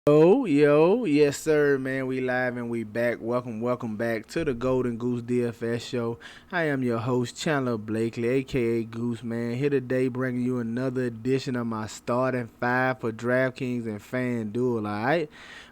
Yo, yes sir, man. We live and we back. Welcome back to the Golden Goose DFS show. I am your host, Chandler Blakely, aka Goose Man. Here today, bringing you another edition of my starting five for DraftKings and FanDuel. All right.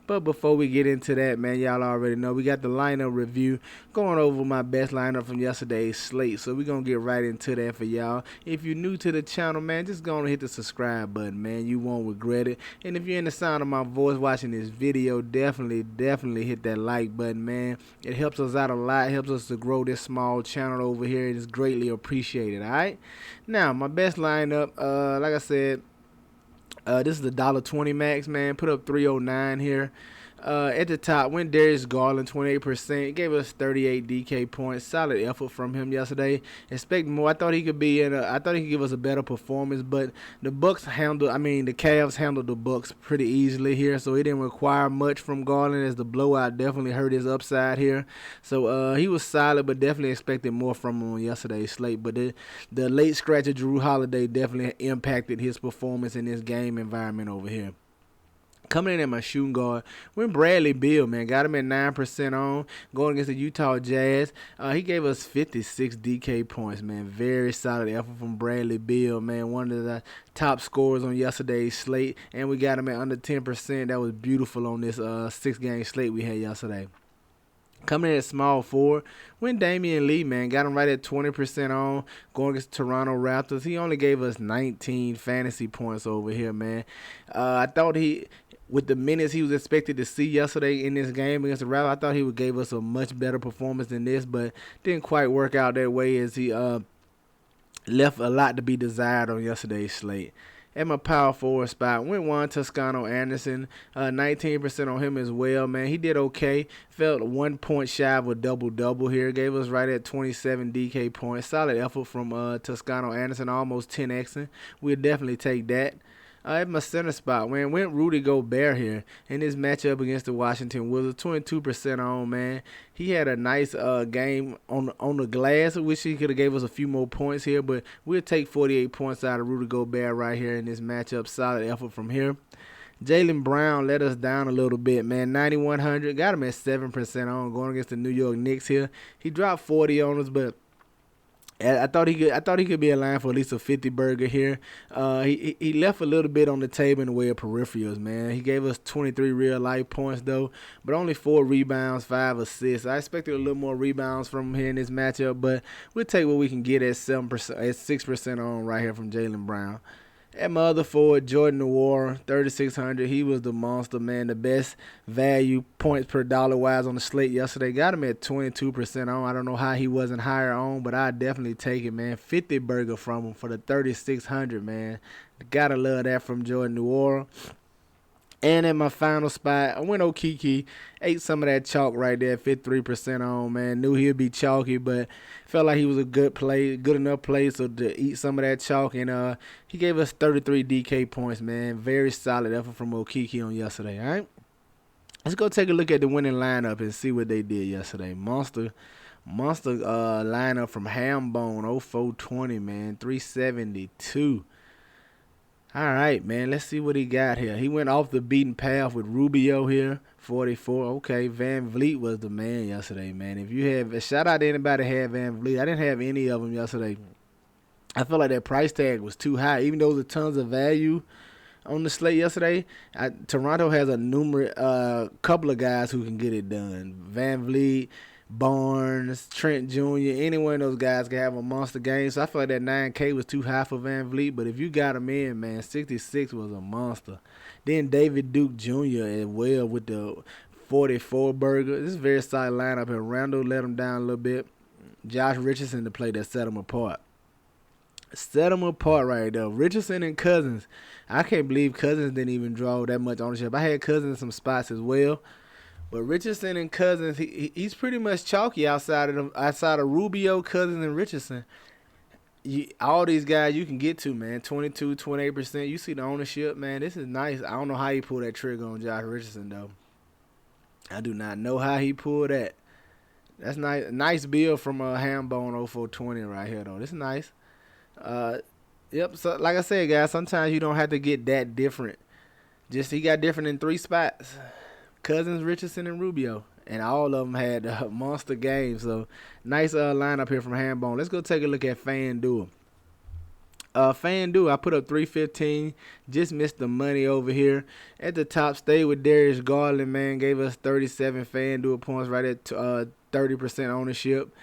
But before we get into that, man, y'all already know we got the lineup review going over my best lineup from yesterday's slate. So we're going to get right into that for y'all. If you're new to the channel, man, just go on and hit the subscribe button, man. You won't regret it. And if you're in the sound of my voice watching this video, definitely hit that like button, man. It helps us out a lot. It helps us to grow this small channel over here. It is greatly appreciated, all right? Now, my best lineup, like I said, this is the $1.20 max, man. Put up 309 here. At the top, went Darius Garland, 28%. Gave us 38 DK points. Solid effort from him yesterday. Expect more. I thought he could give us a better performance, but the Cavs handled the Bucks pretty easily here, so it didn't require much from Garland, as the blowout definitely hurt his upside here. So he was solid, but definitely expected more from him on yesterday's slate. But the late scratch of Jrue Holiday definitely impacted his performance in this game environment over here. Coming in at my shooting guard, went Bradley Beal, man. Got him at 9% on, going against the Utah Jazz. He gave us 56 DK points, man. Very solid effort from Bradley Beal, man. One of the top scorers on yesterday's slate, and we got him at under 10%. That was beautiful on this 6-game slate we had yesterday. Coming in at small forward, went Damian Lee, man. Got him right at 20% on, going against Toronto Raptors. He only gave us 19 fantasy points over here, man. I thought with the minutes he was expected to see yesterday in this game against the Raptors, I thought he would give us a much better performance than this, but didn't quite work out that way, as he left a lot to be desired on yesterday's slate. At my power forward spot, went Juan Toscano Anderson, 19% on him as well, man. He did okay. Felt 1 point shy of a double-double here. Gave us right at 27 DK points. Solid effort from Toscano Anderson, almost 10xing. We'll definitely take that. At my center spot, man, went Rudy Gobert here in this matchup against the Washington Wizards. 22% on, man. He had a nice game on the glass. I wish he could have gave us a few more points here, but we'll take 48 points out of Rudy Gobert right here in this matchup. Solid effort from here. Jaylen Brown let us down a little bit, man. 9,100. Got him at 7% on, going against the New York Knicks here. He dropped 40 on us, but I thought he could be in line for at least a 50 burger here. He left a little bit on the table in the way of peripherals, man. He gave us 23 real life points though, but only 4 rebounds, 5 assists. I expected a little more rebounds from him here in this matchup, but we'll take what we can get at 7%, at 6% on right here from Jaylen Brown. At my other forward, Jordan Nwora, 3,600. He was the monster, man. The best value points per dollar wise on the slate yesterday. Got him at 22% on. I don't know how he wasn't higher on, but I definitely take it, man. 50 burger from him for the 3,600, man. Gotta love that from Jordan Nwora. And at my final spot, I went Okeke. Ate some of that chalk right there, 53% on, man. Knew he'd be chalky, but felt like he was a good enough play, so to eat some of that chalk. And he gave us 33 DK points, man. Very solid effort from Okeke on yesterday, all right? Let's go take a look at the winning lineup and see what they did yesterday. Monster lineup from Hambone, 0420, man, 372. All right, man, let's see what he got here. He went off the beaten path with Rubio here, 44. Okay, Van Vliet was the man yesterday, man. If you have, shout out to anybody who had Van Vliet. I didn't have any of them yesterday. I felt like that price tag was too high, even though there's tons of value on the slate yesterday. Toronto has a couple of guys who can get it done. Van Vliet, Barnes, Trent Jr., any one of those guys can have a monster game. So I feel like that 9K was too high for Van Vliet. But if you got him in, man, 66 was a monster. Then David Duke Jr. as well with the 44 burger. This is a very solid lineup. And Randall let him down a little bit. Josh Richardson to play that set him apart. Set them apart right there. Richardson and Cousins. I can't believe Cousins didn't even draw that much ownership. I had Cousins in some spots as well. But Richardson and Cousins, he's pretty much chalky outside of Rubio, Cousins, and Richardson. All these guys you can get to, man. 22, 28%. You see the ownership, man. This is nice. I don't know how he pulled that trigger on Josh Richardson, though. I do not know how he pulled that. That's nice. Nice bill from Hambone 0420 right here, though. This is nice. Yep. So, like I said, guys, sometimes you don't have to get that different Just he got different in 3 spots. Cousins, Richardson, and Rubio. And all of them had monster games. So nice lineup here from Hambone. Let's go take a look at FanDuel. FanDuel, I put up 315. Just missed the money over here. At the top, stayed with Darius Garland, man. Gave us 37 FanDuel points right at 30% ownership.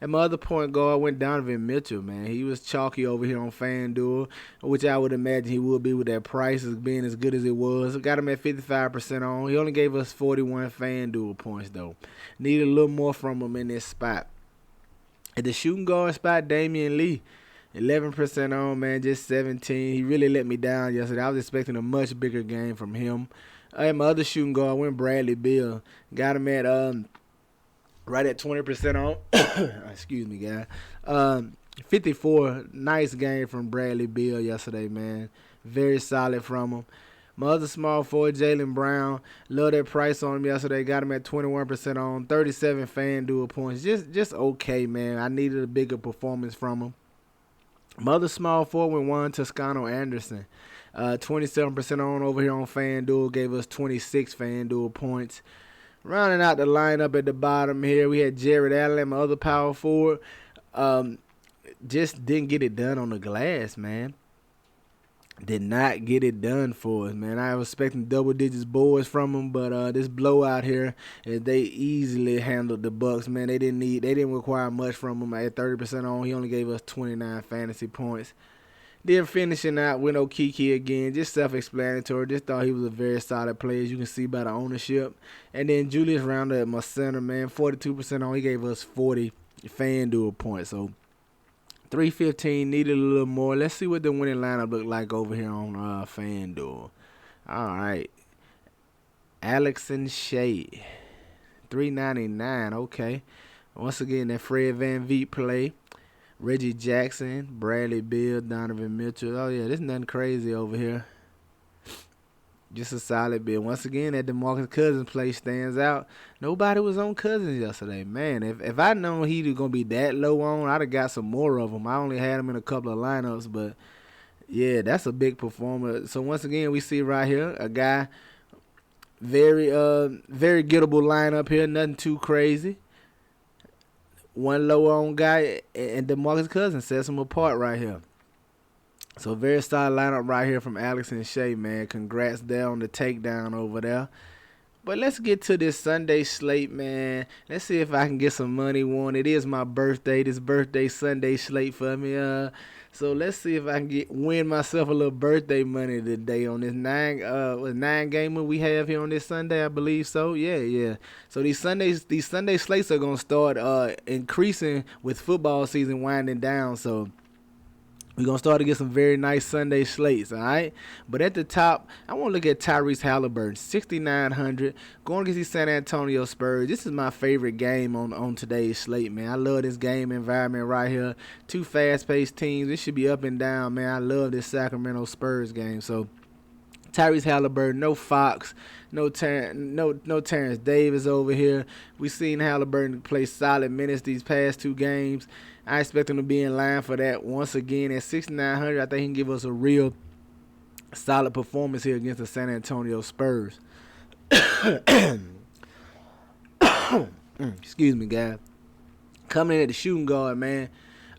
And my other point guard went Donovan Mitchell, man. He was chalky over here on FanDuel, which I would imagine he would be with that price as being as good as it was. Got him at 55% on. He only gave us 41 FanDuel points, though. Need a little more from him in this spot. At the shooting guard spot, Damian Lee. 11% on, man, just 17. He really let me down yesterday. I was expecting a much bigger game from him. And my other shooting guard went Bradley Beal. Got him at right at 20% on. Excuse me, guys. 54. Nice game from Bradley Beal yesterday, man. Very solid from him. My other small forward, Jaylen Brown, love that price on him yesterday. Got him at 21% on, 37 FanDuel points. Just okay, man. I needed a bigger performance from him. My other small forward, Juan Toscano Anderson, 27% on over here on FanDuel. Gave us 26 FanDuel points. Rounding out the lineup at the bottom here, we had Jared Allen, my other power forward. Just didn't get it done on the glass, man. Did not get it done for us, man. I was expecting double digits boards from them, but this blowout here, they easily handled the Bucks, man. They didn't require much from him. At 30% on, he only gave us 29 fantasy points. Then finishing out with Okeke again, just self-explanatory. Just thought he was a very solid player, as you can see by the ownership. And then Julius Randle at my center, man, 42% on. He gave us 40 FanDuel points. So 315, needed a little more. Let's see what the winning lineup look like over here on FanDuel. All right. Alex and Shea, 399. Okay. Once again, that Fred VanVleet play. Reggie Jackson, Bradley Beal, Donovan Mitchell. Oh, yeah, there's nothing crazy over here. Just a solid bid. Once again, that DeMarcus Cousins play stands out. Nobody was on Cousins yesterday. Man, if I'd known he was going to be that low on, I'd have got some more of them. I only had him in a couple of lineups, but, yeah, that's a big performer. So, once again, we see right here a guy, very gettable lineup here, nothing too crazy. One low on guy, and DeMarcus Cousins sets him apart right here. So, very solid lineup right here from Alex and Shea, man. Congrats there on the takedown over there. But let's get to this Sunday slate, man. Let's see if I can get some money won. It is my birthday, this birthday Sunday slate for me. So let's see if I can win myself a little birthday money today on this 9 gamer we have here on this Sunday, I believe so. Yeah. So these Sunday slates are gonna start increasing with football season winding down. So we're going to start to get some very nice Sunday slates, all right? But at the top, I want to look at Tyrese Halliburton, 6,900, going against the San Antonio Spurs. This is my favorite game on today's slate, man. I love this game environment right here. Two fast-paced teams. This should be up and down, man. I love this Sacramento Spurs game. So Tyrese Halliburton, no Fox, no Terrence Davis over here. We've seen Halliburton play solid minutes these past 2 games. I expect him to be in line for that once again. At 6,900, I think he can give us a real solid performance here against the San Antonio Spurs. Excuse me, guys. Coming in at the shooting guard, man.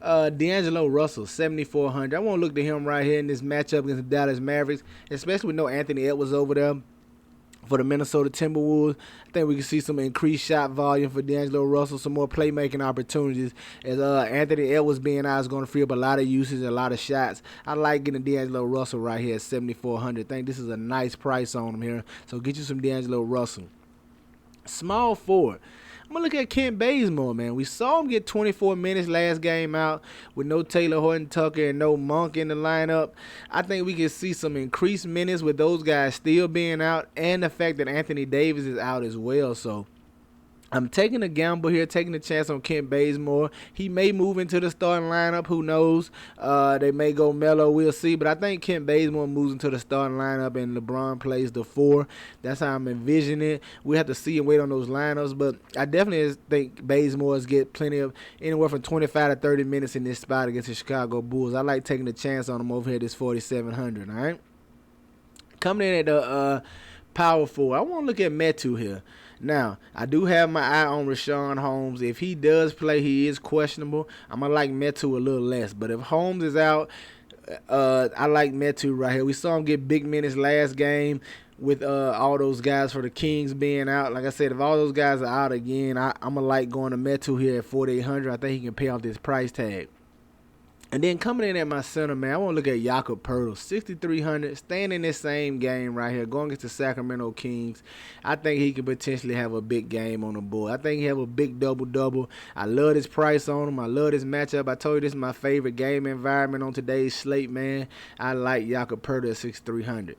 D'Angelo Russell, 7,400. I want to look to him right here in this matchup against the Dallas Mavericks, especially with no Anthony Edwards over there for the Minnesota Timberwolves. I think we can see some increased shot volume for D'Angelo Russell, some more playmaking opportunities. As Anthony Edwards being out is going to free up a lot of usage, a lot of shots. I like getting D'Angelo Russell right here at 7,400. I think this is a nice price on him here. So get you some D'Angelo Russell. Small forward. I'm going to look at Kent Bazemore, man. We saw him get 24 minutes last game out with no Taylor Horton-Tucker and no Monk in the lineup. I think we can see some increased minutes with those guys still being out and the fact that Anthony Davis is out as well. So I'm taking a gamble here, taking a chance on Kent Bazemore. He may move into the starting lineup. Who knows? They may go Melo. We'll see. But I think Kent Bazemore moves into the starting lineup and LeBron plays the 4. That's how I'm envisioning it. We have to see and wait on those lineups. But I definitely think Bazemore's get plenty of anywhere from 25 to 30 minutes in this spot against the Chicago Bulls. I like taking a chance on him over here at this 4,700, all right? Coming in at the power forward, I want to look at Metu here. Now, I do have my eye on Rashawn Holmes. If he does play, he is questionable. I'm going to like Metu a little less. But if Holmes is out, I like Metu right here. We saw him get big minutes last game with all those guys for the Kings being out. Like I said, if all those guys are out again, I'm going to like going to Metu here at 4,800. I think he can pay off this price tag. And then coming in at my center, man, I want to look at Jakob Poeltl, 6,300, staying in this same game right here, going against the Sacramento Kings. I think he could potentially have a big game on the board. I think he have a big double-double. I love this price on him. I love this matchup. I told you this is my favorite game environment on today's slate, man. I like Jakob Poeltl at 6,300.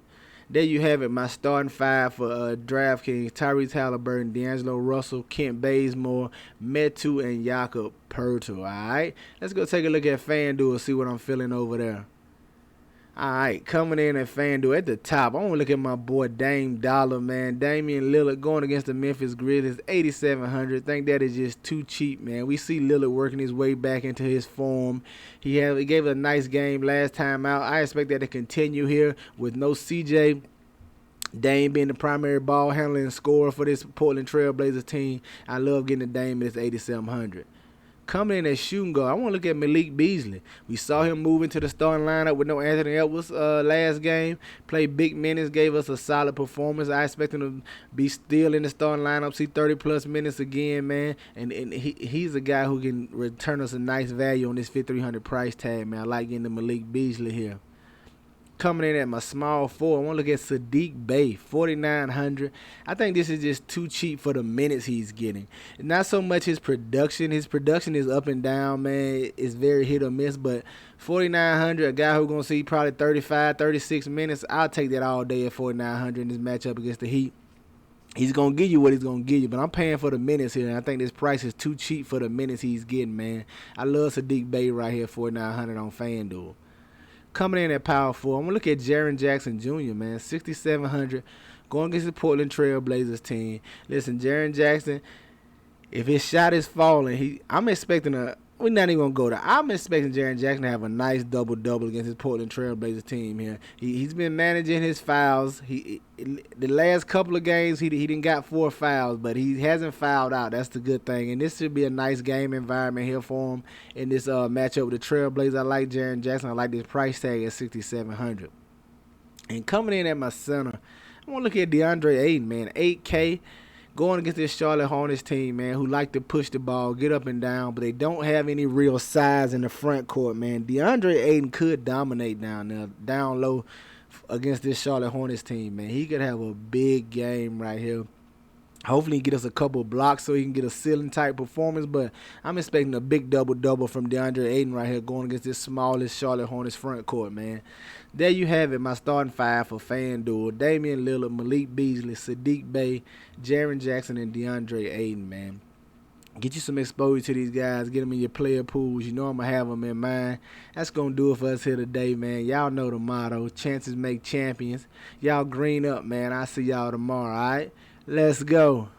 There you have it, my starting five for DraftKings: Tyrese Halliburton, D'Angelo Russell, Kent Bazemore, Metu, and Jakob Poeltl. All right, let's go take a look at FanDuel and see what I'm feeling over there. All right, coming in at FanDuel at the top, I want to look at my boy Dame Dollar, man. Damian Lillard going against the Memphis Grizzlies, 8,700. Think that is just too cheap, man. We see Lillard working his way back into his form. He gave a nice game last time out. I expect that to continue here with no CJ. Dame being the primary ball handler and scorer for this Portland Trail Blazers team. I love getting the Dame at this 8,700. Coming in as shooting guard, I want to look at Malik Beasley. We saw him move into the starting lineup with no Anthony Edwards last game. Played big minutes, gave us a solid performance. I expect him to be still in the starting lineup, see 30-plus minutes again, man. And he's a guy who can return us a nice value on this 5,300 price tag, man. I like getting the Malik Beasley here. Coming in at my small forward, I want to look at Saddiq Bey, 4,900. I think this is just too cheap for the minutes he's getting. Not so much his production. His production is up and down, man. It's very hit or miss, but 4,900, a guy who's going to see probably 35, 36 minutes, I'll take that all day at 4,900 in this matchup against the Heat. He's going to give you what he's going to give you, but I'm paying for the minutes here, and I think this price is too cheap for the minutes he's getting, man. I love Saddiq Bey right here, 4,900 on FanDuel. Coming in at power forward, I'm going to look at Jaren Jackson Jr., man, 6,700, going against the Portland Trail Blazers team. Listen, Jaren Jackson, if his shot is falling, I'm expecting we're not even going to go there. I'm expecting Jaren Jackson to have a nice double-double against his Portland Trail Blazers team here. He's been managing his fouls. The last couple of games, he didn't got 4 fouls, but he hasn't fouled out. That's the good thing. And this should be a nice game environment here for him in this matchup with the Trail Blazers. I like Jaren Jackson. I like this price tag at 6,700. And coming in at my center, I want to look at DeAndre Ayton, man, 8K. Going against this Charlotte Hornets team, man, who like to push the ball, get up and down, but they don't have any real size in the front court, man. DeAndre Ayton could dominate down there, down low against this Charlotte Hornets team, man. He could have a big game right here. Hopefully he get us a couple blocks so he can get a ceiling-type performance, but I'm expecting a big double-double from DeAndre Ayton right here going against this smallest Charlotte Hornets front court, man. There you have it, my starting five for FanDuel: Damian Lillard, Malik Beasley, Saddiq Bey, Jaren Jackson, and DeAndre Ayton, man. Get you some exposure to these guys. Get them in your player pools. You know I'm going to have them in mind. That's going to do it for us here today, man. Y'all know the motto: chances make champions. Y'all green up, man. I'll see y'all tomorrow, all right? Let's go.